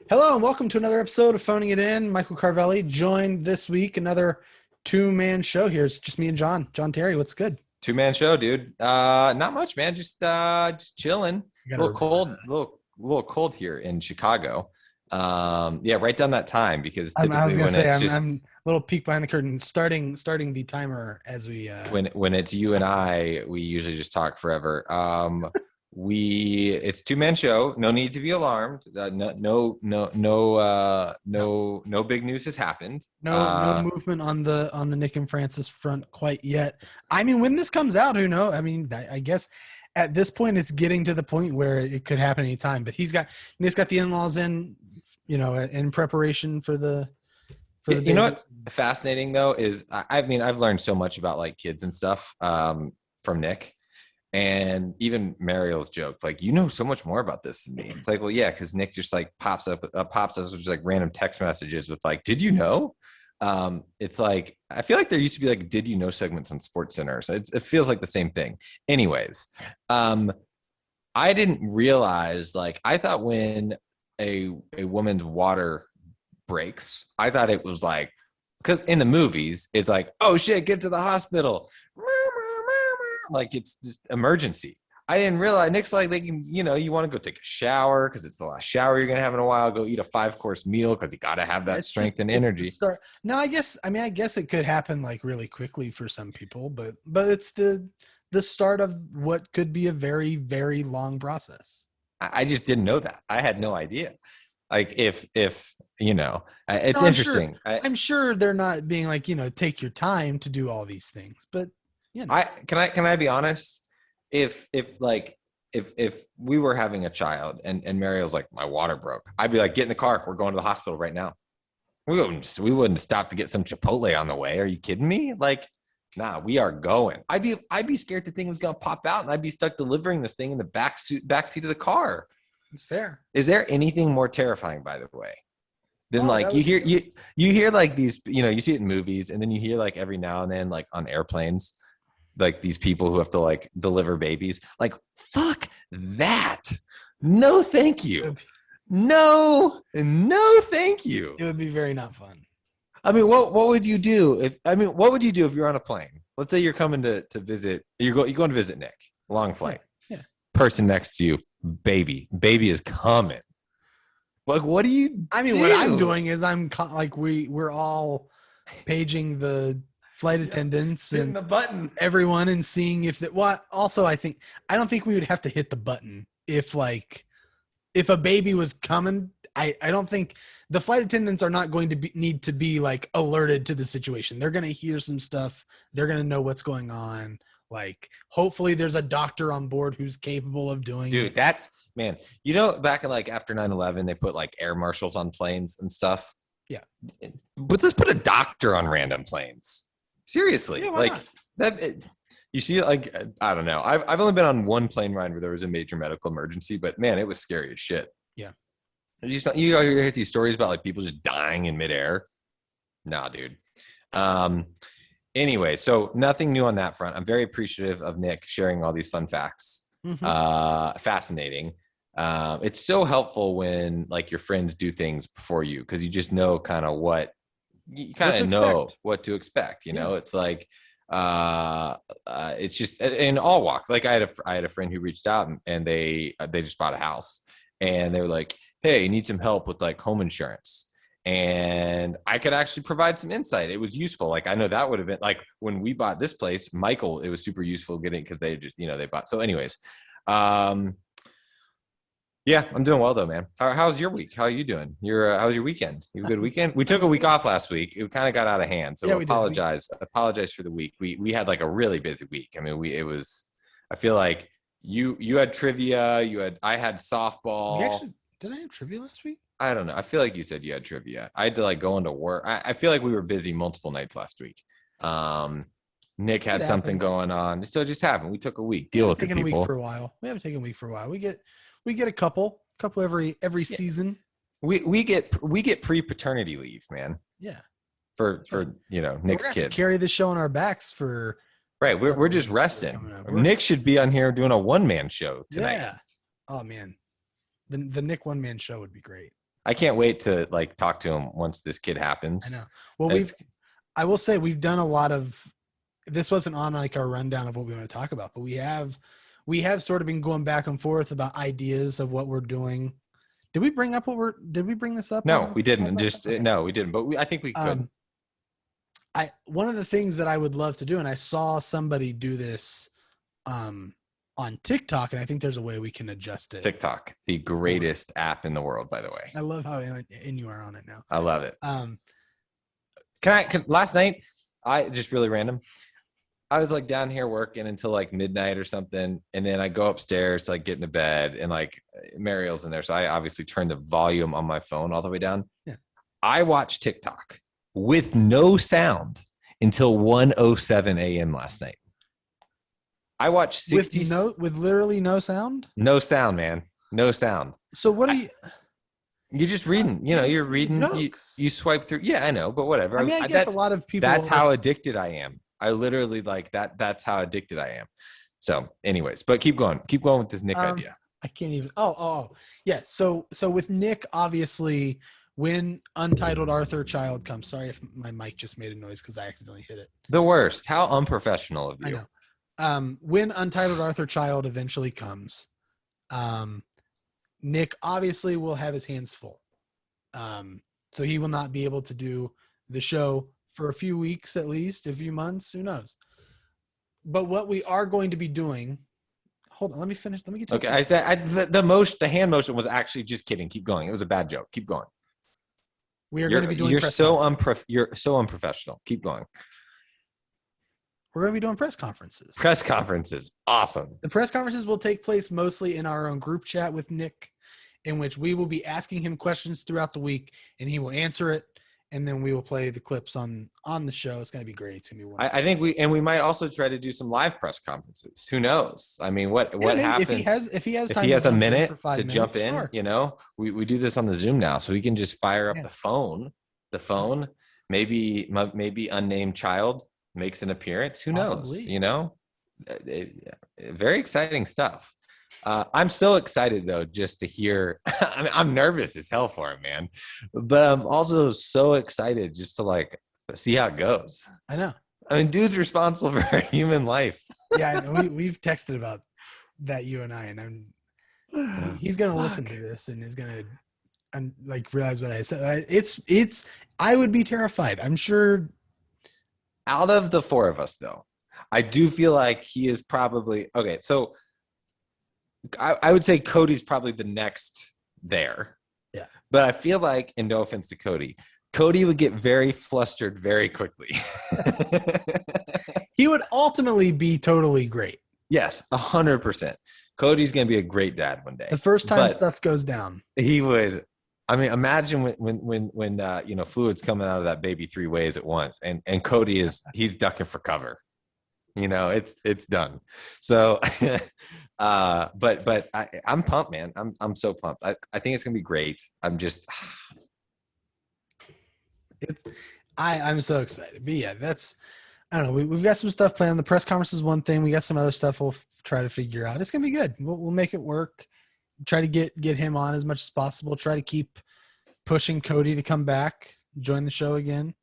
Hello and welcome to another episode of Phoning It In. Michael Carvelli joined this week, another two-man show here. It's just me and John. John Terry, what's good? Two-man show, dude. Not much, man. Just chilling. You A little gotta, cold, little cold here in Chicago. Yeah, right down that time because I was typically gonna when say it's I'm just a little peek behind the curtain, starting the timer as we when it's you and I, we usually just talk forever. It's two-man show. No need to be alarmed. No big news has happened. no movement on the Nick and Francis front quite yet. I mean, when this comes out, who knows? I mean, I guess at this point it's getting to the point where it could happen anytime. But Nick's got the in-laws in, in preparation for the You know baby. what's fascinating though is I mean I've learned so much about like kids and stuff from Nick, and even Mariel's joke like you know so much more about this than me. It's like, well, yeah, because Nick just like pops us with just like random text messages with like, did you know? It's like I feel like there used to be like did you know segments on Sports Center, so it feels like the same thing. Anyways, I didn't realize, like, I thought when a woman's water breaks, I thought it was like, because in the movies it's like, oh shit, get to the hospital, like it's just emergency. I didn't realize Nick's like, they can, you want to go take a shower because it's the last shower you're gonna have in a while, go eat a 5-course meal because you got to have that strength and It's the energy. start. No, I guess it could happen like really quickly for some people, but it's the start of what could be a very, very long process. I just didn't know that. I had no idea. Like if it's No, I'm sure. interesting. I'm sure they're not being like, take your time to do all these things, but you know, I be honest? If we were having a child and Mariel's like, my water broke, I'd be like, get in the car. We're going to the hospital right now. We wouldn't stop to get some Chipotle on the way. Are you kidding me? Like, nah, we are going. I'd be scared the thing was gonna pop out and I'd be stuck delivering this thing in the back seat of the car. it's fair. Is there anything more terrifying, by the way, than Oh, like that would you hear like these, you see it in movies, and then you hear like every now and then like on airplanes, like these people who have to like deliver babies. Like, fuck that. No, thank you. No, thank you. it would be very not fun. I mean, what would you do what would you do if you're on a plane? Let's say you're coming to visit, you're going to visit Nick, long Yeah, flight, yeah. person next to you, baby is coming. Like, what do you I mean, what I'm do? doing is like we're all paging the flight Yeah, attendants hitting and the button. everyone and seeing if that what also I don't think we would have to hit the button if a baby was coming. I don't think the flight attendants are not going to need to be like alerted to the situation. They're going to hear some stuff. They're going to know what's going on. Like, hopefully there's a doctor on board who's capable of doing Dude, it. that's, man, back in like after 9/11, they put like air marshals on planes and stuff. Yeah. But let's put a doctor on random planes. Seriously. Yeah, why Like not? you see, like, I don't know. I've only been on one plane ride where there was a major medical emergency, but man, it was scary as shit. Yeah. You hear these stories about like people just dying in midair. Nah, dude. Um, anyway, so nothing new on that front. I'm very appreciative of Nick sharing all these fun facts. Mm-hmm. Fascinating. It's so helpful when like your friends do things before you, because you just know kind of what you What kind to of know expect. what to expect. Yeah. It's like it's just in all walks. Like I had a friend who reached out and they just bought a house, and they were like, hey, you need some help with like home insurance. And I could actually provide some insight. It was useful. Like, I know that would have been like when we bought this place, Michael, it was super useful getting, because they just, they bought. So anyways, um, yeah, I'm doing well though, man. How's your week? How are you doing? How's your weekend? You have a good weekend? We took a week off last week. It kind of got out of hand. Yeah, So we did. apologize for the week. We had like a really busy week. I mean, I feel like you had trivia, I had We softball. actually did I have trivia last week? I don't know. I feel like you said you had trivia. I had to like go into work. I feel like we were busy multiple nights last week. Um, Nick It had something happens. going on. So it just happened. We took a week. We Deal haven't with it, taken a week for people. a while. We haven't taken a week for a while. We get a couple every Yeah. season. We get pre-paternity leave, man, Yeah. for We're Nick's gonna have to kid. carry this show on our backs for Right. a couple We're of just weeks that are resting. coming up. Nick should be on here doing a one-man show tonight. Yeah. Oh man. The Nick one man show would be great. I can't wait to like talk to him once this kid happens. I know. Well, It's, I will say we've done a lot of, this wasn't on like our rundown of what we want to talk about, but we have sort of been going back and forth about ideas of what we're doing. Did we bring this up? no, we didn't. And just, Okay. no, we didn't. But I think we could. One of the things that I would love to do, and I saw somebody do this on TikTok, and I think there's a way we can adjust it. TikTok, the greatest app in the world, by the way. I love how in you are on it now. I love it. Last night, I just really random. I was like down here working until like midnight or something. And then I go upstairs to like get into bed, and like Mariel's in there. So I obviously turned the volume on my phone all the way down. Yeah. I watched TikTok with no sound until 1:07 a.m. last night. I watched 60 with literally no sound. No sound, man. No sound. So what are you? You're just reading. You're reading. You swipe through. Yeah, I know, but whatever. I mean, I guess a lot of people. That's how addicted I am. I literally like that. That's how addicted I am. So, anyways, but keep going. Keep going with this Nick idea. I can't even. Yeah. So with Nick, obviously, when Untitled Arthur Child comes. Sorry if my mic just made a noise because I accidentally hit it. The worst. How unprofessional of you. I know. When Untitled Arthur Child eventually comes, Nick obviously will have his hands full. So he will not be able to do the show for a few weeks, at least a few months, who knows? But what we are going to be doing, hold on, let me finish. Let me get to okay. I said the hand motion was actually just kidding. Keep going. It was a bad joke. Keep going. We are going to be doing. You're so unprofessional. Keep going. We're going to be doing press conferences. Press conferences. Awesome. The press conferences will take place mostly in our own group chat with Nick, in which we will be asking him questions throughout the week, and he will answer it. And then we will play the clips on the show. It's going to be great. It's going to be wonderful. I think we might also try to do some live press conferences. Who knows? I mean, what happens if he has a minute to jump in? Sure. We do this on the Zoom now, so we can just fire up the phone. Maybe unnamed child makes an appearance. Who knows? Very exciting stuff. I'm so excited though, just to hear. I mean, I'm nervous as hell for him, man, but I'm also so excited just to like see how it goes. I know. I mean, dude's responsible for a human life. Yeah, I know. We've texted about that, you and I, and he's gonna listen to this and is gonna like realize what I said. It's. I would be terrified. I'm sure. Out of the four of us, though, I do feel like he is probably okay. So. I would say Cody's probably the next there. Yeah. But I feel like, and no offense to Cody would get very flustered very quickly. He would ultimately be totally great. Yes, 100%. Cody's going to be a great dad one day. The first time stuff goes down. He would. I mean, imagine when fluid's coming out of that baby 3 ways at once, and Cody he's ducking for cover. It's done. So, but I'm pumped, man. I'm so pumped. I think it's gonna be great. I'm just, I'm so excited. But yeah, I don't know. We've got some stuff planned. The press conference is one thing. We got some other stuff we'll try to figure out. It's gonna be good. We'll make it work. Try to get him on as much as possible. Try to keep pushing Cody to come back, join the show again.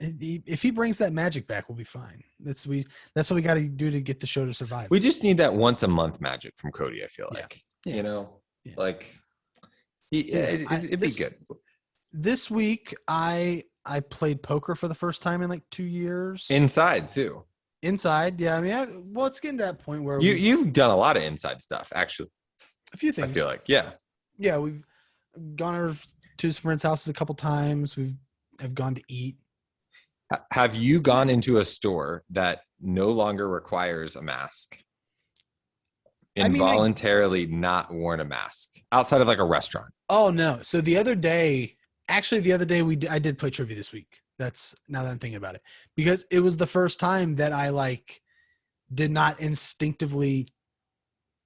If he brings that magic back, we'll be fine. That's what we got to do to get the show to survive. We just need that once a month magic from Cody. I feel like, like it'd be good. This week, I played poker for the first time in like 2 years. Inside too. Inside, yeah. I mean, it's getting to that point where you've done a lot of inside stuff, actually. A few things. I feel like, yeah. We've gone over to his friends' houses a couple times. I've gone to eat. Have you gone into a store that no longer requires a mask? Involuntarily not worn a mask outside of like a restaurant? Oh no. So the other day I did play trivia this week. That's now that I'm thinking about it, because it was the first time that I like did not instinctively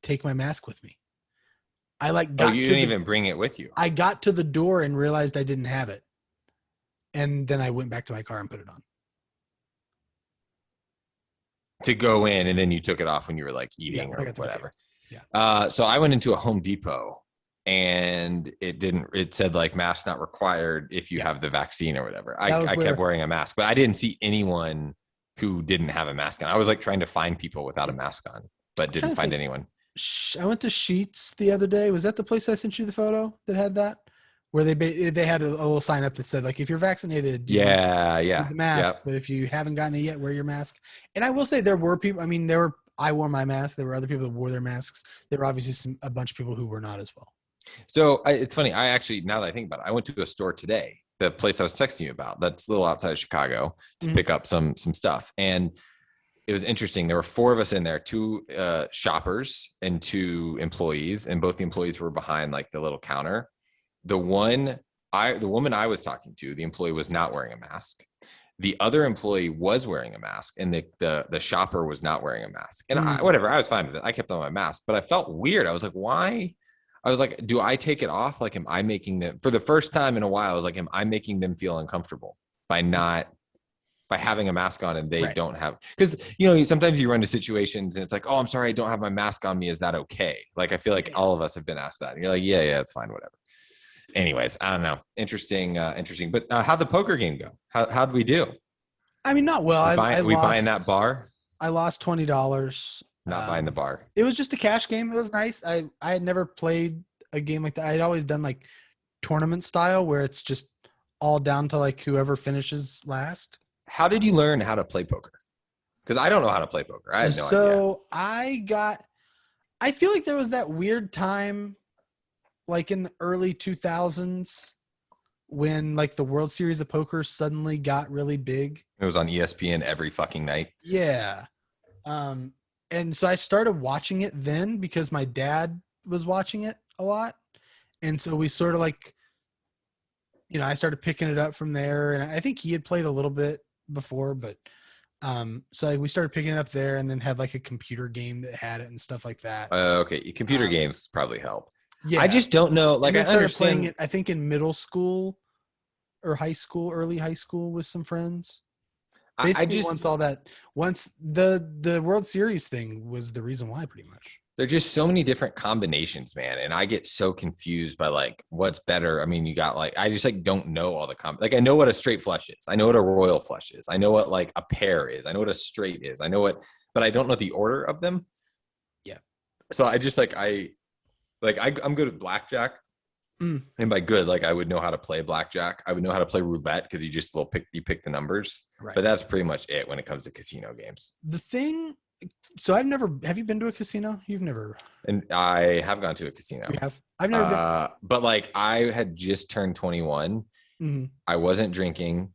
take my mask with me. I like got you didn't even bring it with you. I got to the door and realized I didn't have it. And then I went back to my car and put it on. To go in, and then you took it off when you were like eating or whatever. Yeah. So I went into a Home Depot, and it said like mask not required if you have the vaccine or whatever. I kept wearing a mask, but I didn't see anyone who didn't have a mask on. I was like trying to find people without a mask on, but didn't find anyone. I went to Sheetz the other day. Was that the place I sent you the photo that had that? Where they had a little sign up that said like, if you're vaccinated, you need the mask, but if you haven't gotten it yet, wear your mask. And I will say there were people. I mean, I wore my mask. There were other people that wore their masks. There were obviously a bunch of people who were not as well. So it's funny. I actually, now that I think about it, I went to a store today, the place I was texting you about. That's a little outside of Chicago, to pick up some stuff, and it was interesting. There were 4 of us in there, 2 shoppers and 2 employees, and both the employees were behind like the little counter. The woman I was talking to, the employee was not wearing a mask. The other employee was wearing a mask, and the shopper was not wearing a mask. And I was fine with it. I kept on my mask, but I felt weird. I was like, why? I was like, do I take it off? Like, am I making them, for the first time in a while, I was like, am I making them feel uncomfortable by having a mask on and they don't have, because, sometimes you run into situations and it's like, oh, I'm sorry, I don't have my mask on me. Is that okay? Like, I feel like all of us have been asked that. And you're like, yeah, it's fine, whatever. Anyways, I don't know. Interesting. But how'd the poker game go? How'd we do? I mean, not well. We buying that bar? I lost $20. Not buying the bar. It was just a cash game. It was nice. I had never played a game like that. I'd always done like tournament style where it's just all down to like whoever finishes last. How did you learn how to play poker? Because I don't know how to play poker. I have no idea. So I feel like there was that weird time like in the early 2000s when like the World Series of Poker suddenly got really big. It was on ESPN every fucking night. Yeah. And so I started watching it then because my dad was watching it a lot. And so we sort of like, I started picking it up from there, and I think he had played a little bit before, but so like we started picking it up there, and then had like a computer game that had it and stuff like that. Okay. Computer games probably help. Yeah. I just don't know. Like, I started playing it, I think in middle school or early high school with some friends. Basically, once the World Series thing was the reason why, pretty much. There are just so many different combinations, man. And I get so confused by like, what's better. I mean, you got like, I just like don't know all the like, I know what a straight flush is. I know what a royal flush is. I know what like a pair is. I know what a straight is. But I don't know the order of them. Yeah. So I just like, I'm good at blackjack. And by good, like I would know how to play blackjack. I would know how to play roulette because you pick the numbers. Right. But that's pretty much it when it comes to casino games. So have you been to a casino? You've never. And I have gone to a casino. You have? I've never been. But like I had just turned 21. Mm-hmm. I wasn't drinking.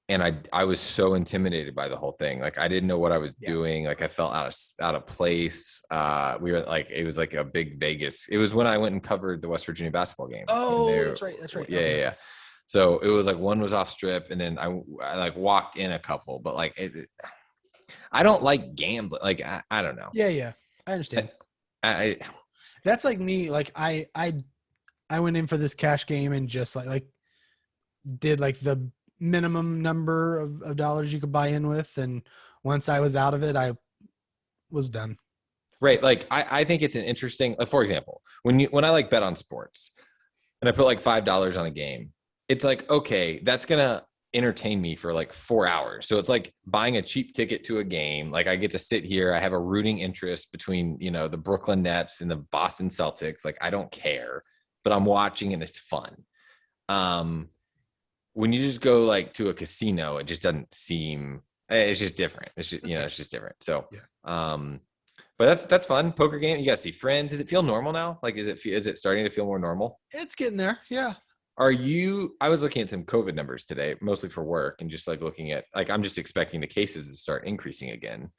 And I was so intimidated by the whole thing. Like I didn't know what I was doing. Like I felt out of place. We were like, it was like a big Vegas. It was when I went and covered the West Virginia basketball game. Oh, that's right. Yeah. So it was like one was off strip, and then I like walked in a couple, but like I don't like gambling. Like I don't know. Yeah. I understand. That's like me. Like I went in for this cash game and just like did like the minimum number of dollars you could buy in with, and once I was out of it, I was done. Right. Like I think it's an interesting, for example, when I like bet on sports and I put like $5 on a game, it's like, okay, that's gonna entertain me for like 4 hours. So it's like buying a cheap ticket to a game. Like I get to sit here, I have a rooting interest between the Brooklyn Nets and the Boston Celtics. Like I don't care, but I'm watching and it's fun. When you just go like to a casino, it just doesn't seem. It's just different. It's just, it's just different. So, but that's fun. Poker game. You got to see friends. Does it feel normal now? Like, is it starting to feel more normal? It's getting there. Yeah. I was looking at some COVID numbers today, mostly for work, and just like looking at like I'm just expecting the cases to start increasing again.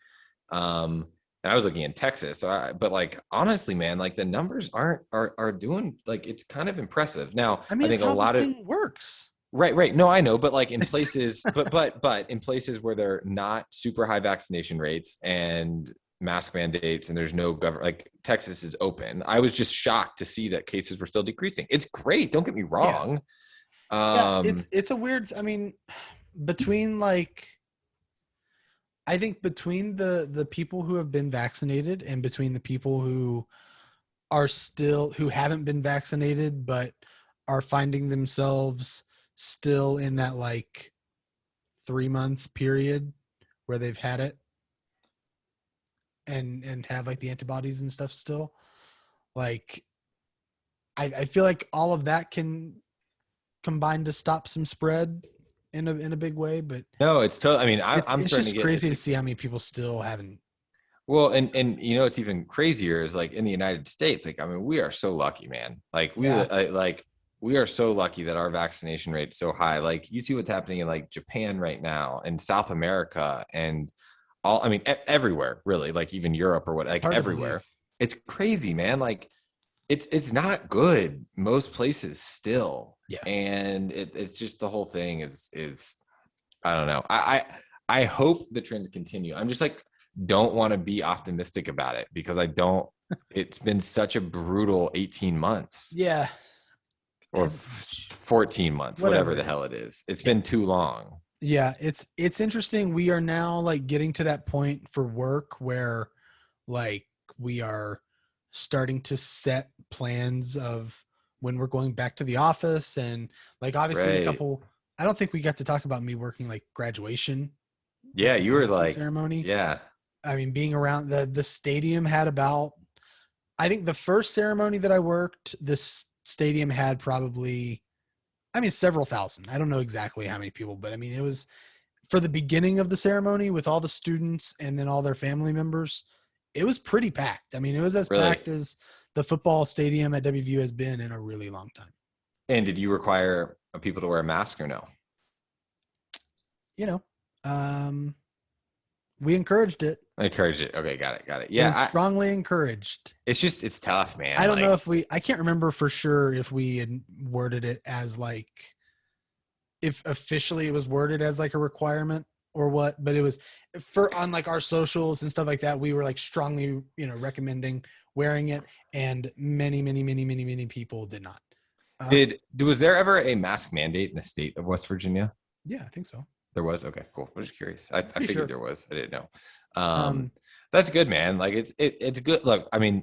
And I was looking in Texas. But like honestly, man, like the numbers are doing like it's kind of impressive. Now, I think a lot of works. Right. No, I know. But like in places, but in places where they're not super high vaccination rates and mask mandates and there's no government, like Texas is open. I was just shocked to see that cases were still decreasing. It's great. Don't get me wrong. Yeah. It's a weird, I mean, between like, I think between the people who have been vaccinated and between the people who who haven't been vaccinated, but are finding themselves still in that like 3-month period where they've had it and have like the antibodies and stuff still. Like, I feel like all of that can combine to stop some spread in a big way, but No, it's totally. I mean, I'm it's starting just to get crazy to it's see how many people still haven't. well, and you know, it's even crazier is like in the United States. Like, I mean, we are so lucky, man. Like Yeah. we are so lucky that our vaccination rate is so high. Like, you see what's happening in like Japan right now and South America and all. I mean, everywhere really. Like even Europe or what. It's Like hard to believe. everywhere. It's crazy, man. Like it's not good most places still, Yeah. and it's just the whole thing is I don't know. I hope the trends continue. I'm just like don't want to be optimistic about it because I don't. It's been such a brutal 18 months Yeah. or 14 months, whatever the hell it is. It's been too long. Yeah, it's interesting. We are now like getting to that point for work where like we are starting to set plans of when we're going back to the office, and like obviously Right. I don't think we got to talk about me working like graduation, Yeah, like the you were commencement like, ceremony. yeah, I mean, being around the stadium had about, I think the first ceremony that I worked, this stadium had probably, I mean, several thousand. I don't know exactly how many people, but I mean, it was for the beginning of the ceremony with all the students and then all their family members. It was pretty packed. I mean, it was as really. packed as the football stadium at WVU has been in a really long time. And did you require people to wear a mask or no? You know, um, we encouraged it. I encourage it. Okay, got it, got it. It was Yeah, strongly encouraged. it's tough, man. I don't know Like, if I can't remember for sure if we had worded it as like, if officially it was worded as like a requirement or what, but it was on like our socials and stuff like that. We were like strongly, recommending wearing it, and many people did not. was there ever a mask mandate in the state of West Virginia? Yeah, I think so. There was. Okay, cool. I was just curious. I figured sure. there was. I didn't know. Um, That's good, man. Like it's good. Look, I mean,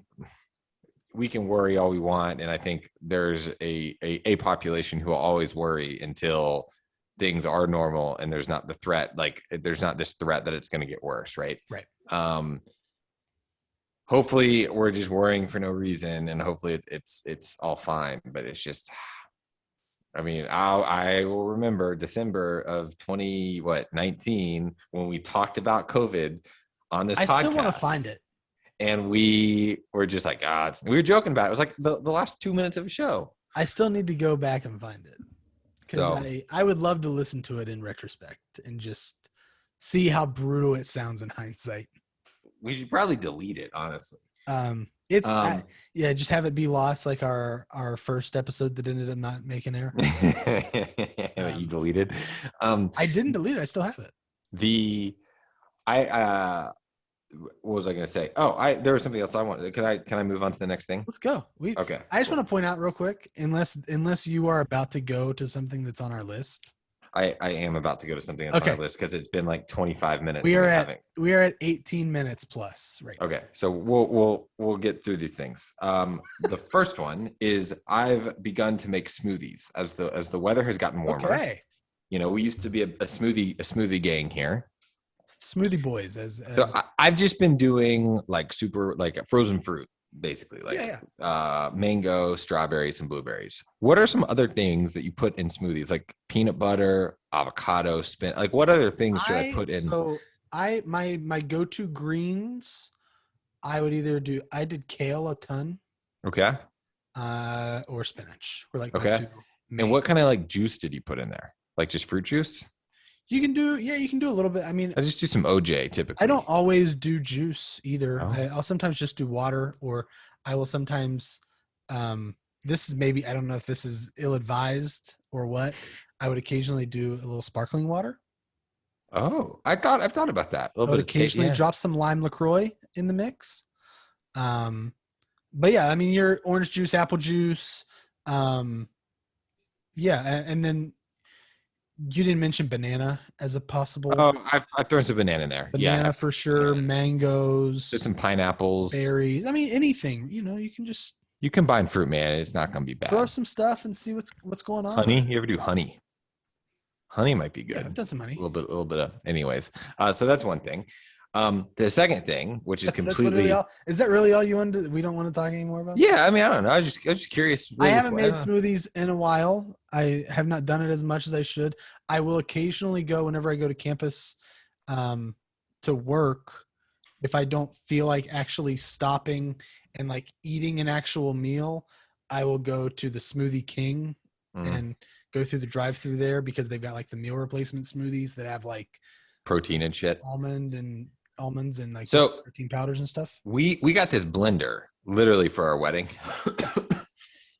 we can worry all we want, and I think there's a population who will always worry until things are normal and there's not the threat. Like there's not this threat that it's going to get worse, right? Right. Hopefully, we're just worrying for no reason, and hopefully it's all fine. But it's just. I mean, I will remember December of 2019 when we talked about COVID on this podcast. I still want to find it. And we were just like, we were joking about it. It was like the last 2 minutes of a show. I still need to go back and find it because I would love to listen to it in retrospect and just see how brutal it sounds in hindsight. We should probably delete it, honestly. Just have it be lost like our first episode that ended up not making air. You deleted. I didn't delete it. I still have it. What was I going to say? There was something else I wanted. Can I move on to the next thing? Let's go. Okay. I just want to point out real quick, unless you are about to go to something that's on our list. I am about to go to something that's on our list because it's been like 25 minutes. We are at 18 mintes plus right now. Okay, so we'll get through these things. The first one is I've begun to make smoothies as the weather has gotten warmer. Okay. We used to be a smoothie gang here. Smoothie boys So I've just been doing like frozen fruit, basically mango, strawberries, and blueberries. What are some other things that you put in smoothies, like peanut butter, avocado, spin? Like what other things should I put in? So my go-to greens, I did kale a ton. Okay. Or spinach. Or like okay. And what kind of like juice did you put in there? Like just fruit juice? You can do a little bit. I mean, I just do some OJ typically. I don't always do juice either. Oh. I'll sometimes just do water, or I will sometimes, this is maybe, I don't know if this is ill-advised or what. I would occasionally do a little sparkling water. Oh, I've thought about that. I would occasionally drop some lime LaCroix in the mix. But yeah, I mean, your orange juice, apple juice. And then you didn't mention banana as a possible. Oh, I've thrown some banana in there. Banana yeah, for sure. Mangoes. Did some pineapples. Berries. I mean, anything. You can just You combine fruit, man. It's not going to be bad. Throw some stuff and see what's going on. Honey, you ever do honey? Honey might be good. Yeah, I've done some honey. A little bit of. Anyways, so that's one thing. The second thing, which is completely. Is that really all you wanted? We don't want to talk anymore about. Yeah, I mean, I don't know. I was just curious. I haven't made smoothies in a while. I have not done it as much as I should. I will occasionally go whenever I go to campus to work. If I don't feel like actually stopping and like eating an actual meal, I will go to the Smoothie King and go through the drive-through there because they've got like the meal replacement smoothies that have like protein and shit, almonds and like protein powders and stuff. We got this blender literally for our wedding,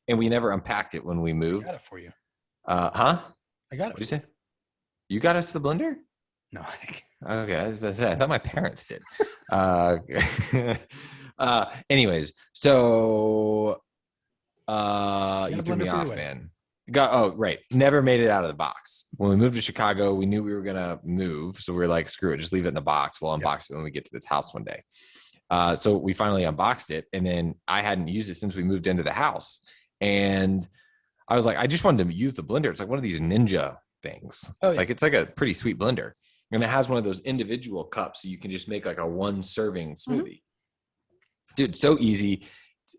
and we never unpacked it when we moved. I got it for you. Huh? I got it. What did you say? You got us the blender? No. Okay, I was about to say, I thought my parents did. Anyways, so you threw me off, man. Right. Never made it out of the box. When we moved to Chicago, we knew we were gonna move, so we were like, screw it, just leave it in the box. We'll unbox it when we get to this house one day. So we finally unboxed it, and then I hadn't used it since we moved into the house. And I was like, I just wanted to use the blender. It's like one of these ninja things. Oh, yeah. Like it's like a pretty sweet blender. And it has one of those individual cups, so you can just make like a one serving smoothie. Dude, so easy.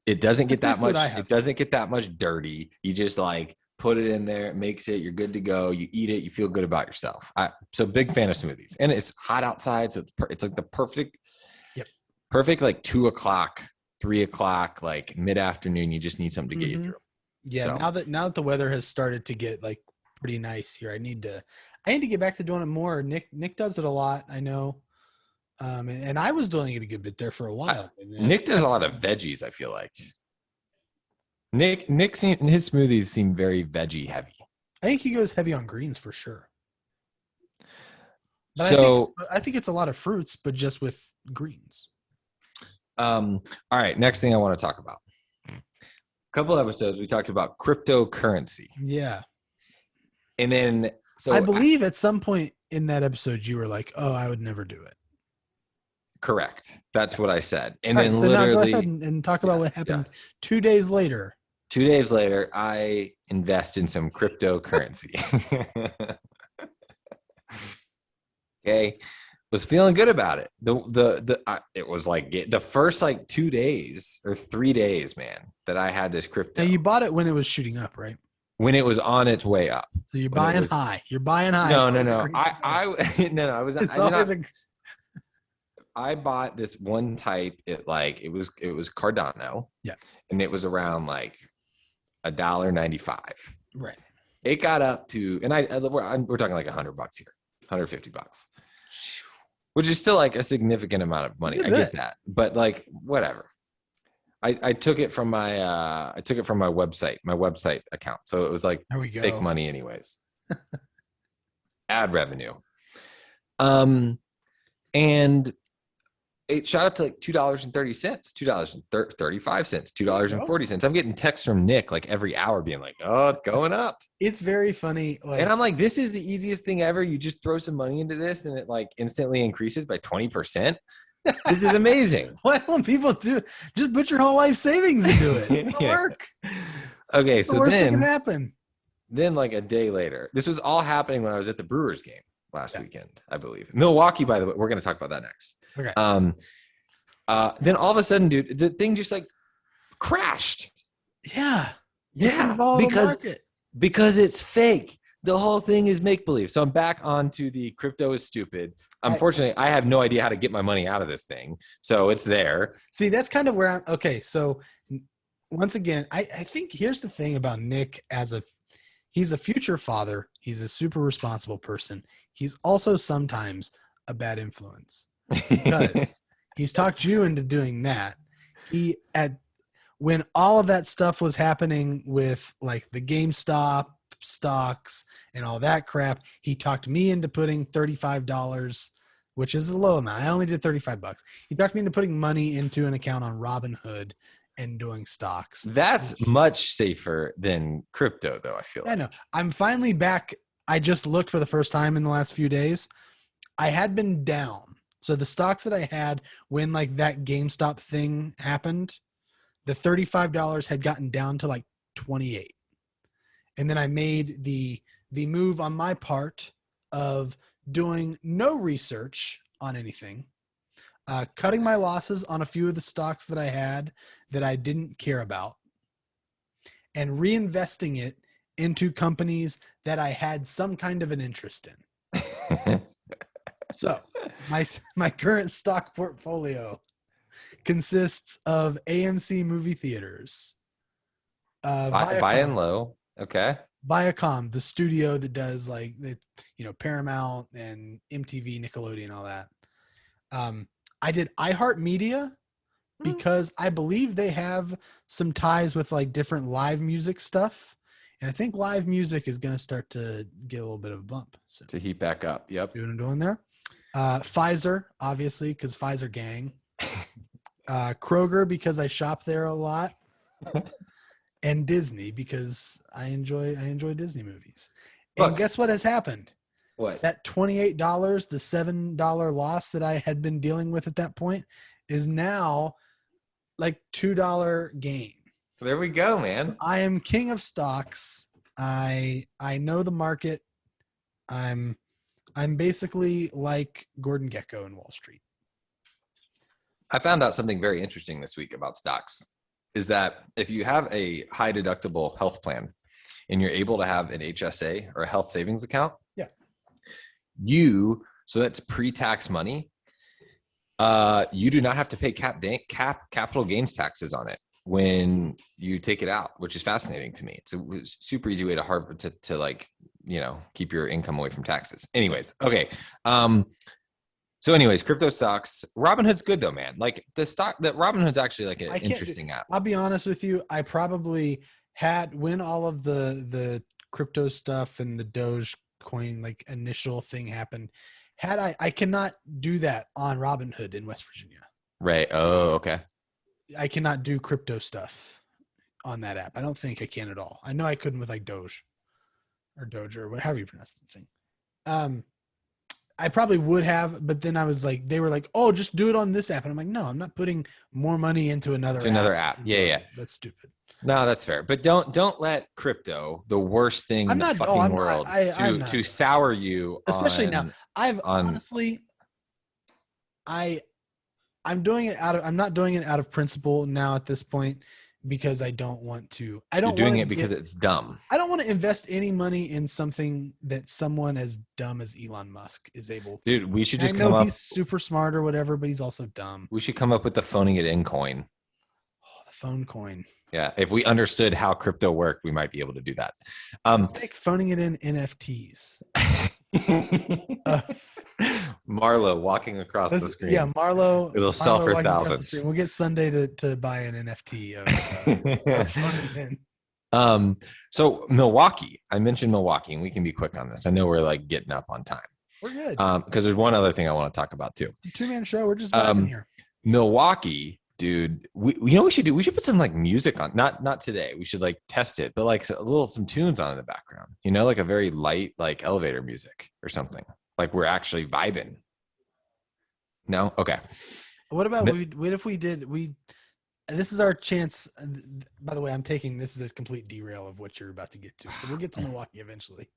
It doesn't get that much. It doesn't get that much dirty. You just like put it in there, it makes it. You're good to go. You eat it. You feel good about yourself. So big fan of smoothies, and it's hot outside, so it's like the perfect like 2 o'clock, 3 o'clock, like mid afternoon. You just need something to get you through. Yeah. So. Now that the weather has started to get like pretty nice here, I need to get back to doing it more. Nick does it a lot, I know. And I was doing it a good bit there for a while. Nick does a lot of veggies, I feel like. Nick his smoothies seem very veggie heavy. I think he goes heavy on greens for sure. But so I think it's a lot of fruits, but just with greens. All right, next thing I want to talk about. A couple episodes we talked about cryptocurrency. Yeah. And then I believe at some point in that episode you were like, "Oh, I would never do it." Correct. That's what I said. And then so literally now go ahead and talk about what happened 2 days later. 2 days later, I invest in some cryptocurrency. Okay. Was feeling good about it. It was like the first like 2 days or 3 days, man, that I had this crypto. Now you bought it when it was shooting up, right? When it was on its way up. So you're buying high. You're buying high. No. I bought this one type. It was Cardano. Yeah. And it was around like $1.95. Right. It got up to, and we're talking like $100 here, $150, which is still like a significant amount of money. I get that, but like whatever. I took it from my website account. So it was like fake money anyways. Ad revenue. And it shot up to like $2.30, $2.35, $2.40. I'm getting texts from Nick like every hour being like, "Oh, it's going up." It's very funny. And I'm like, this is the easiest thing ever. You just throw some money into this and it like instantly increases by 20%. This is amazing. Why don't people do? Just put your whole life savings into it. It'll work. Okay, What's the worst thing can happen? Then like a day later, this was all happening when I was at the Brewers game last weekend, I believe. Milwaukee, by the way. We're going to talk about that next. Okay. Then all of a sudden, dude, the thing just like crashed. Yeah. Because it's fake. The whole thing is make believe. So I'm back onto the crypto is stupid. Unfortunately, I have no idea how to get my money out of this thing. So it's there. See, that's kind of where I'm okay. So once again, I think here's the thing about Nick he's a future father. He's a super responsible person. He's also sometimes a bad influence because he's talked you into doing that. When all of that stuff was happening with like the GameStop stocks and all that crap, he talked me into putting $35, which is a low amount. I only did $35. He talked me into putting money into an account on Robinhood and doing stocks. That's much safer than crypto, though, I feel like. I know. I'm finally back. I just looked for the first time in the last few days. I had been down. So the stocks that I had when like that GameStop thing happened, The $35 had gotten down to like 28. And then I made the move on my part of doing no research on anything, cutting my losses on a few of the stocks that I had that I didn't care about, and reinvesting it into companies that I had some kind of an interest in. So my current stock portfolio consists of AMC movie theaters, Buy and low. Okay. Viacom, the studio that does like the, Paramount and MTV, Nickelodeon, all that. I did iHeartMedia because I believe they have some ties with like different live music stuff. And I think live music is going to start to get a little bit of a bump. So To heat back up. Yep. see what I'm doing there. Pfizer, obviously, because Pfizer gang. Kroger, because I shop there a lot. And Disney, because I enjoy Disney movies. And Look. guess what has happened? What? That $28, the $7 loss that I had been dealing with at that point, is now like $2 gain. There we go, man. I am king of stocks. I know the market. I'm basically like Gordon Gekko in Wall Street. I found out something very interesting this week about stocks, is that if you have a high deductible health plan and you're able to have an HSA or a health savings account, yeah, so that's pre-tax money, you do not have to pay capital gains taxes on it when you take it out, which is fascinating to me. It's a super easy way to like, keep your income away from taxes. Anyways, okay. So anyways, crypto stocks, Robinhood's good though, man. Like the stock that Robinhood's actually like an interesting app. I'll be honest with you. I probably had, when all of the crypto stuff and the Dogecoin like initial thing happened, I cannot do that on Robinhood in West Virginia. Right. Oh, okay. I cannot do crypto stuff on that app. I don't think I can at all. I know I couldn't with like Doge or whatever you pronounce the thing. I probably would have, but then I was like, they were like, "Oh, just do it on this app," and I'm like, "No, I'm not putting more money into another app. Yeah. That's stupid." No, that's fair. But don't let crypto, the worst thing in the fucking world, to sour you. Especially now. Honestly, I'm doing it I'm not doing it out of principle now at this point, because I don't want to. You're doing it because it's dumb. I don't want to invest any money in something that someone as dumb as Elon Musk is able to. Dude, we should just come up. He's super smart or whatever, but he's also dumb. We should come up with the phoning it in coin. Oh, the phone coin. Yeah, if we understood how crypto worked, we might be able to do that. Let's make phoning it in NFTs. Marlo walking across the screen. Yeah, Marlo. It'll sell for thousands. We'll get Sunday to buy an NFT of phoning in. So Milwaukee, I mentioned Milwaukee, and we can be quick on this. I know we're like getting up on time. We're good. Because there's one other thing I want to talk about too. It's a two-man show. We're just vibing here. Milwaukee, dude. We we should do. We should put some like music on. Not today. We should like test it, but like some tunes on in the background. Like a very light like elevator music or something. Like we're actually vibing. No? Okay. What about what if we did this is our chance. By the way, I'm taking this as a complete derail of what you're about to get to. So we'll get to Milwaukee eventually.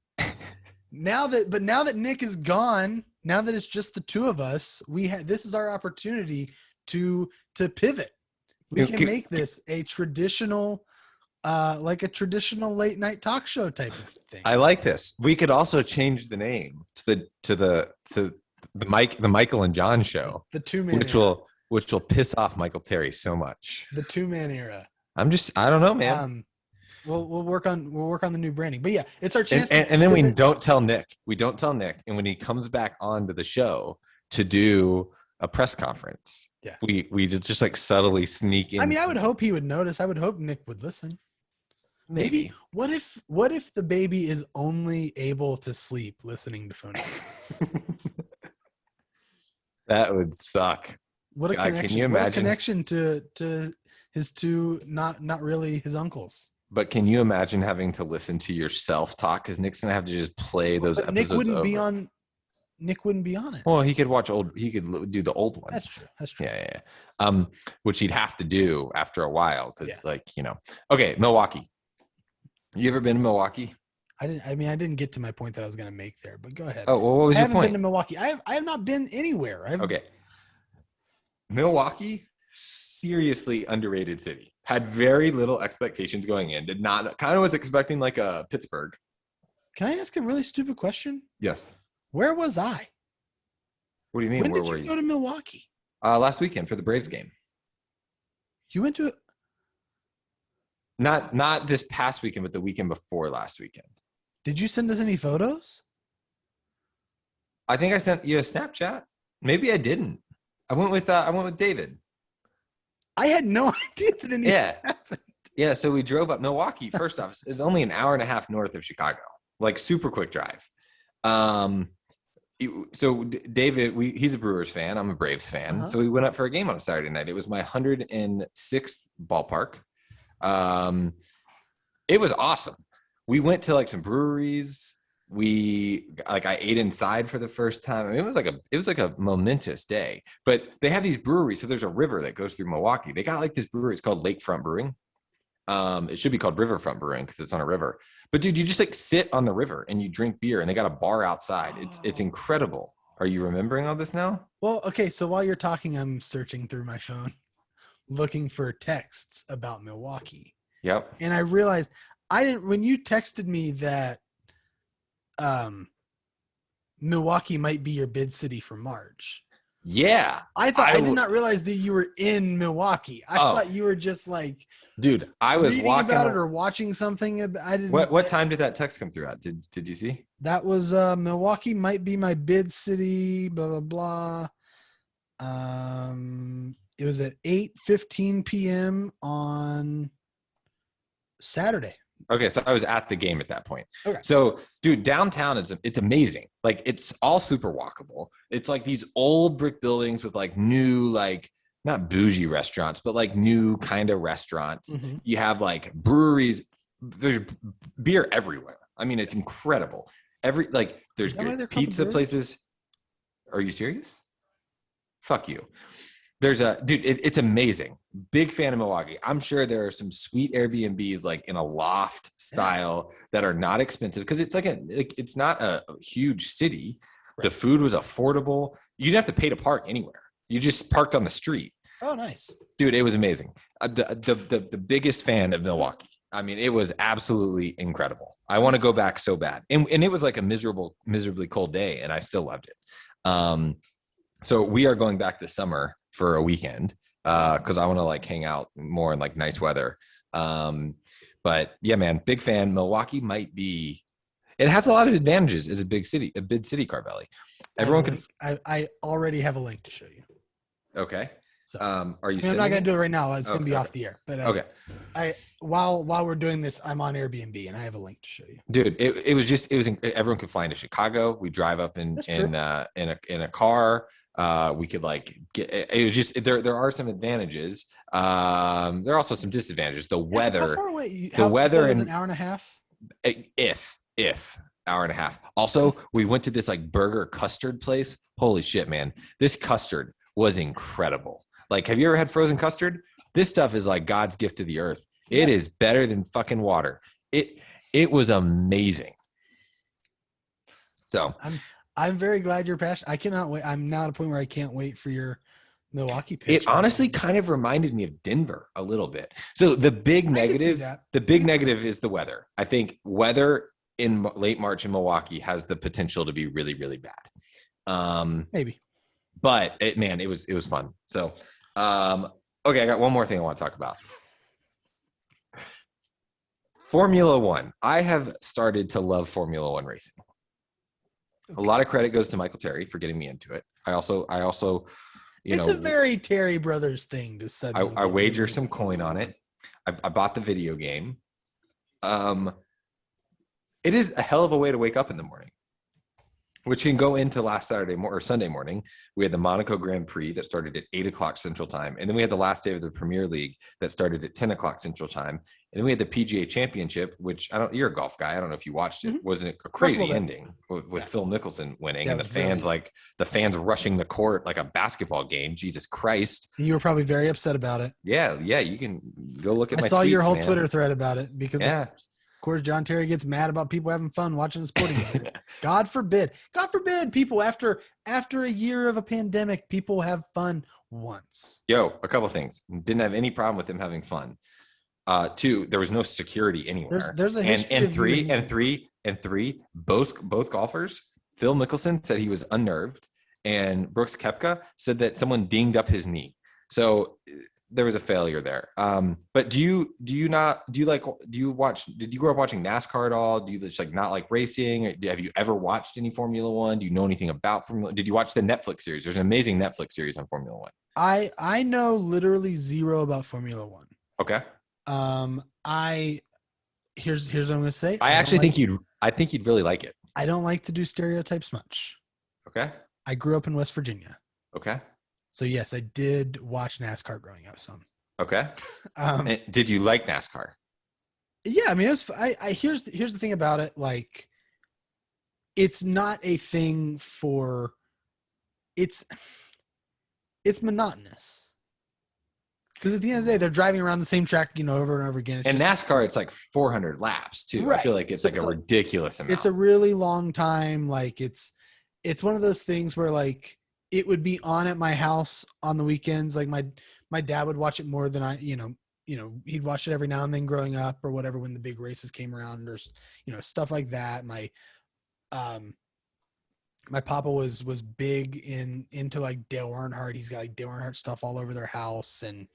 Now that Nick is gone, now that it's just the two of us, this is our opportunity to pivot. We can make this a traditional like a traditional late night talk show type of thing. I like this. We could also change the name to the Michael and John show. The two-man which will piss off Michael Terry so much. The two-man era. I don't know, man. We'll work on the new branding. But yeah, it's our chance. And then we don't tell Nick. And when he comes back onto the show to do a press conference, yeah, we just like subtly sneak in. I mean, I would hope he would notice. I would hope Nick would listen. Maybe. What if the baby is only able to sleep listening to phone? That would suck. What a connection! Can you imagine? What a connection to his two not really his uncles. But can you imagine having to listen to yourself talk? Because Nick's gonna have to just play those episodes. Nick wouldn't over. be on. Nick wouldn't be on it. Well, he could do the old ones. That's true. That's true. Yeah. Which he'd have to do after a while because, Okay, Milwaukee. You ever been to Milwaukee? I didn't get to my point that I was going to make there, but go ahead. Oh, well, what was your point? I haven't been to Milwaukee. I have not been anywhere. Okay. Milwaukee, seriously underrated city. Had very little expectations going in. Kind of was expecting like a Pittsburgh. Can I ask a really stupid question? Yes. Where was I? What do you mean? When Where did were you go to Milwaukee? Last weekend for the Braves game. You went to it? Not this past weekend, but the weekend before last weekend. Did you send us any photos? I think I sent you a Snapchat. Maybe I didn't. I went with David. I had no idea that anything happened. Yeah, so we drove up Milwaukee. First off, it's only an hour and a half north of Chicago. Like super quick drive. So David, he's a Brewers fan. I'm a Braves fan. Uh-huh. So we went up for a game on a Saturday night. It was my 106th ballpark. It was awesome. We went to like some breweries. I ate inside for the first time. I mean, it was like a momentous day. But they have these breweries. So there's a river that goes through Milwaukee. They got like this brewery. It's called Lakefront Brewing. It should be called Riverfront Brewing because it's on a river. But dude, you just like sit on the river and you drink beer, and they got a bar outside. It's incredible. Are you remembering all this now? Well, okay. So while you're talking, I'm searching through my phone, looking for texts about Milwaukee. Yep. And I realized when you texted me that Milwaukee might be your bid city for March. Yeah. I did not realize that you were in Milwaukee. I thought you were just like, dude, I was walking about it or watching something. I didn't. What time did that text come through at? Did you see? That was Milwaukee might be my bid city, blah, blah, blah. It was at 8:15 p.m. on Saturday. Okay, so I was at the game at that point. Okay. So, dude, downtown it's amazing. Like, it's all super walkable. It's like these old brick buildings with like new, like not bougie restaurants, but like new kind of restaurants. Mm-hmm. You have like breweries. There's beer everywhere. I mean, it's incredible. There's good pizza places. Are you serious? Fuck you. It's amazing. Big fan of Milwaukee. I'm sure there are some sweet Airbnbs like in a loft style that are not expensive because it's it's not a huge city. Right. The food was affordable. You didn't have to pay to park anywhere. You just parked on the street. Oh, nice. Dude, it was amazing. The biggest fan of Milwaukee. I mean, it was absolutely incredible. I want to go back so bad. And it was like a miserably cold day, and I still loved it. So we are going back this summer for a weekend because I want to like hang out more in like nice weather. But yeah, man, big fan. Milwaukee might be. It has a lot of advantages as a big city, Carvelli. Everyone can. I already have a link to show you. Okay. So, are you? I'm not going to do it right now. It's going to be off the air. But okay. While we're doing this, I'm on Airbnb and I have a link to show you. Dude, it was everyone could fly into Chicago. We drive up in a car. We could like get it was just there are some advantages. There are also some disadvantages. The weather. How far away? The weather is an hour and a half. If hour and a half. Also, we went to this like burger custard place. Holy shit, man! This custard was incredible. Like, have you ever had frozen custard? This stuff is like God's gift to the earth. Yeah. It is better than fucking water. It was amazing. So I'm very glad you're passionate. I cannot wait. I'm now at a point where I can't wait for your Milwaukee pitch. It honestly kind of reminded me of Denver a little bit. So the big negative is the weather. I think weather in late March in Milwaukee has the potential to be really, really bad. Maybe. But it was fun. So, okay, I got one more thing I want to talk about. Formula One. I have started to love Formula One racing. Okay. A lot of credit goes to Michael Terry for getting me into it. I also, it's a very Terry Brothers thing to say. I wager some coin on it. I bought the video game. It is a hell of a way to wake up in the morning, which can go into last Sunday morning. We had the Monaco Grand Prix that started at 8:00 Central Time. And then we had the last day of the Premier League that started at 10:00 Central Time. And then we had the PGA Championship, which you're a golf guy. I don't know if you watched it. Mm-hmm. Wasn't it a Watched a little crazy bit. ending with Phil Mickelson winning, That and the was fans really- the fans rushing the court like a basketball game. Jesus Christ. You were probably very upset about it. Yeah. You can go look at I my saw tweets, your whole man. Twitter thread about it because Yeah. of course John Terry gets mad about people having fun watching a sporting event. God forbid people after a year of a pandemic, people have fun once. Yo, a couple things. Didn't have any problem with them having fun. 2, there was no security anywhere. There's a history and three, both golfers. Phil Mickelson said he was unnerved, and Brooks Koepka said that someone dinged up his knee. So there was a failure there. But did you grow up watching NASCAR at all? Do you just like not like racing? Have you ever watched any Formula One? Do you know anything about Formula? Did you watch the Netflix series? There's an amazing Netflix series on Formula One. I know literally zero about Formula One. Okay. Here's what I'm gonna say. I think you'd really like it. I don't like to do stereotypes much. Okay. I grew up in West Virginia. Okay. So yes, I did watch NASCAR growing up some. Okay. Did you like NASCAR? Yeah, I mean, it was. Here's the thing about it. Like, it's not a thing for. It's monotonous. Because at the end of the day, they're driving around the same track, over and over again. And NASCAR, it's like 400 laps too. Right. I feel like it's like a ridiculous amount. It's a really long time. Like it's one of those things where like it would be on at my house on the weekends. Like my dad would watch it more than I, he'd watch it every now and then growing up or whatever when the big races came around or stuff like that. My papa was big into like Dale Earnhardt. He's got like Dale Earnhardt stuff all over their house. And,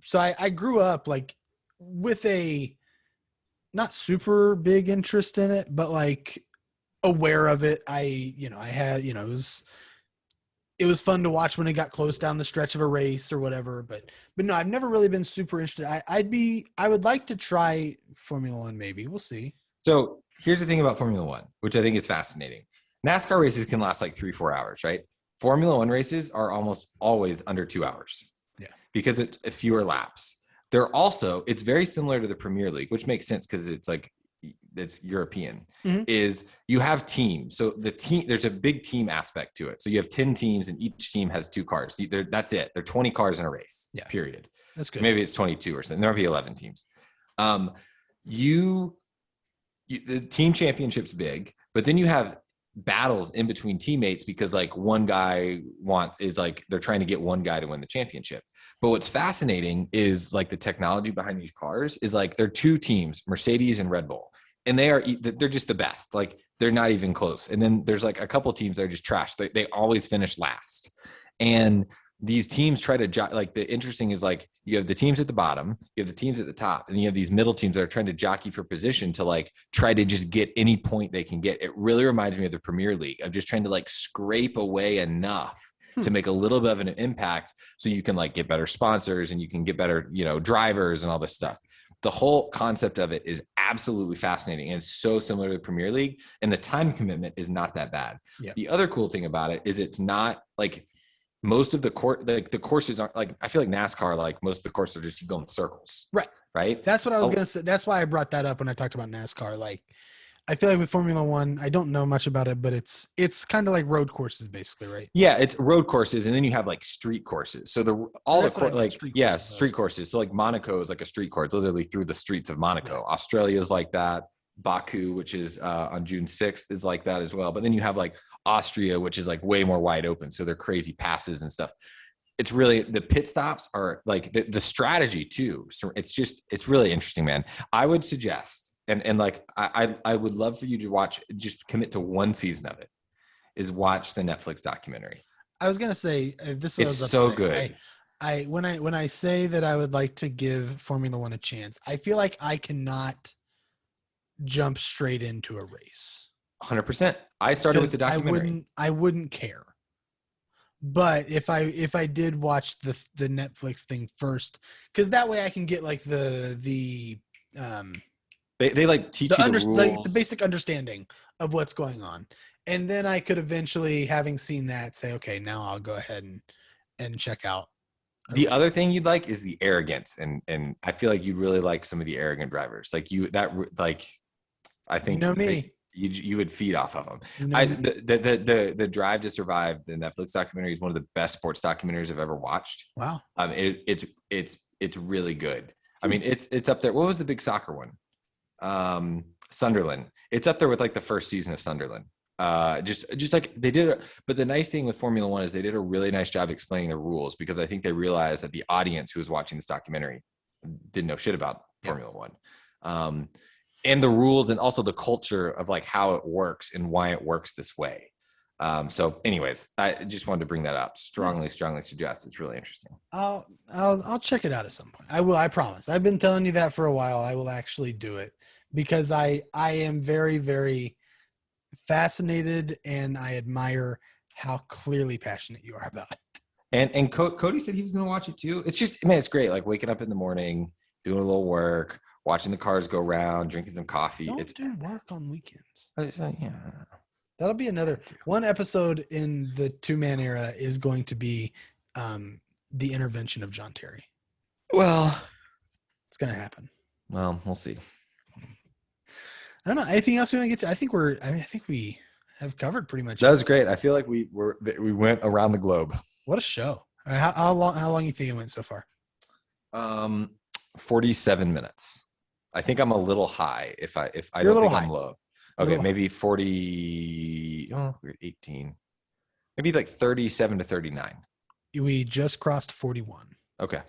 so I grew up like with a not super big interest in it, but like aware of it. I had, it was fun to watch when it got close down the stretch of a race or whatever, but no, I've never really been super interested. I would like to try Formula One. Maybe we'll see. So here's the thing about Formula One, which I think is fascinating. NASCAR races can last like 3-4 hours, right? Formula One races are almost always under 2 hours. Yeah. Because it's fewer laps. It's very similar to the Premier League, which makes sense because it's European, is you have teams. So there's a big team aspect to it. So you have 10 teams and each team has 2 cars. That's it. There are 20 cars in a race, period. That's good. Maybe it's 22 or something. There might be 11 teams. The team championship's big, but then you have battles in between teammates because like one guy they're trying to get one guy to win the championship. But what's fascinating is like the technology behind these cars is like they're 2 teams, Mercedes and Red Bull, and they're just the best. Like they're not even close. And then there's like a couple teams that are just trash. They always finish last. And these teams try to like the interesting is like you have the teams at the bottom, you have the teams at the top, and you have these middle teams that are trying to jockey for position to like try to just get any point they can get. It really reminds me of the Premier League of just trying to like scrape away enough to make a little bit of an impact so you can like get better sponsors and you can get better, drivers and all this stuff. The whole concept of it is absolutely fascinating. And it's so similar to the Premier League, and the time commitment is not that bad. Yeah. The other cool thing about it is it's not like most of the courses aren't like, I feel like NASCAR, like most of the courses are just going in circles. Right. That's what I was going to say. That's why I brought that up when I talked about NASCAR. Like, I feel like with Formula One, I don't know much about it, but it's kind of like road courses basically, right? Yeah. It's road courses. And then you have like street courses. So street courses. So like Monaco is like a street course, literally through the streets of Monaco. Yeah. Australia is like that. Baku, which is on June 6th is like that as well. But then you have like Austria, which is like way more wide open. So they're crazy passes and stuff. It's really, the pit stops are like the strategy too. So it's really interesting, man. I would suggest, and like, I would love for you to just commit to one season of it, is watch the Netflix documentary. I was going to say, it's so good. When I say that I would like to give Formula One a chance, I feel like I cannot jump straight into a race. 100%. I started with the documentary. I wouldn't care. But if I did watch the Netflix thing first, because that way I can get like they like teach you the rules. Like the basic understanding of what's going on, and then I could eventually, having seen that, say, okay, now I'll go ahead and check out The other thing you'd like is the arrogance, and I feel like you'd really like some of the arrogant drivers. I You think know me. you would feed off of them. You know me. The Drive to Survive, the Netflix documentary, is one of the best sports documentaries I've ever watched. Wow. It's really good. I mean, it's up there. What was the big soccer one? Sunderland. It's up there with like the first season of Sunderland. Just like they did. But the nice thing with Formula One is they did a really nice job explaining the rules, because I think they realized that the audience who was watching this documentary didn't know shit about Formula One. And the rules, and also the culture of like how it works and why it works this way. So anyways, I just wanted to bring that up. Strongly suggest. It's really interesting. I'll check it out at some point. I will. I promise. I've been telling you that for a while. I will actually do it, because I am very, very fascinated, and I admire how clearly passionate you are about it. And Cody said he was going to watch it too. It's just, man, it's great. Like waking up in the morning, doing a little work, watching the cars go around, drinking some coffee. Don't do work on weekends. Yeah. That'll be another one episode in the 2-man era is going to be the intervention of John Terry. Well, it's going to happen. Well, we'll see. I don't know. Anything else we want to get to? I think we have covered pretty much. That was great. I feel like we went around the globe. What a show. How long you think it went so far? 47 minutes. I think I'm a little high. If I You're don't think high. I'm low. Okay, maybe 40. Oh, we're at 18. Maybe like 37 to 39. We just crossed 41. Okay,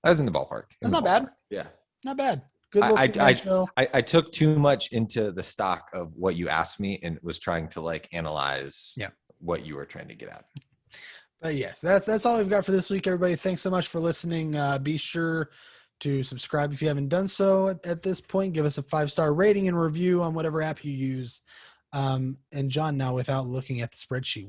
I was in the ballpark. That's not bad. Yeah, not bad. Good little show. I took too much into the stock of what you asked me and was trying to like analyze what you were trying to get at. But yes, that's all we've got for this week, everybody. Thanks so much for listening. Be sure to subscribe if you haven't done so at this point. Give us a 5-star rating and review on whatever app you use. And John, now without looking at the spreadsheet,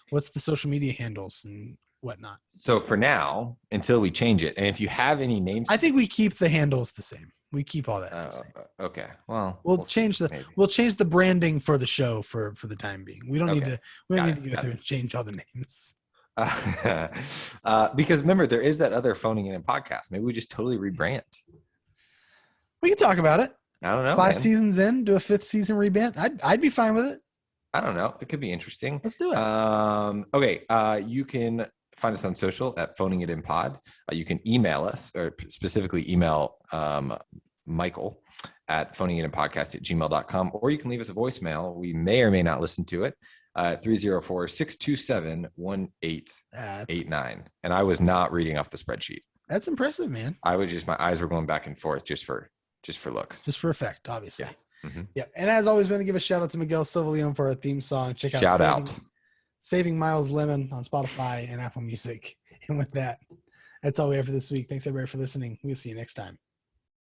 what's the social media handles and whatnot? So for now, until we change it, and if you have any names, I think we keep the handles the same. We keep all that the same. Okay. Well, we'll change the branding for the show for the time being. We don't need to go through and change all the names. Because remember, there is that other Phoning It In podcast. Maybe we just totally rebrand. We can talk about it. I don't know. 5 seasons in, do a 5th season rebrand. I'd be fine with it. I don't know. It could be interesting. Let's do it. Okay. You can find us on social at Phoning It In Pod. You can email us, or specifically email Michael at phoningitinpodcast@gmail.com, or you can leave us a voicemail. We may or may not listen to it. 304-627-1889. And I was not reading off the spreadsheet. That's impressive, man. I was my eyes were going back and forth just for looks. Just for effect, obviously. Yeah. Mm-hmm. Yeah. And as always, going to give a shout out to Miguel Silva-Leon for our theme song. Check out Saving Miles Lemon on Spotify and Apple Music. And with that, that's all we have for this week. Thanks everybody for listening. We'll see you next time.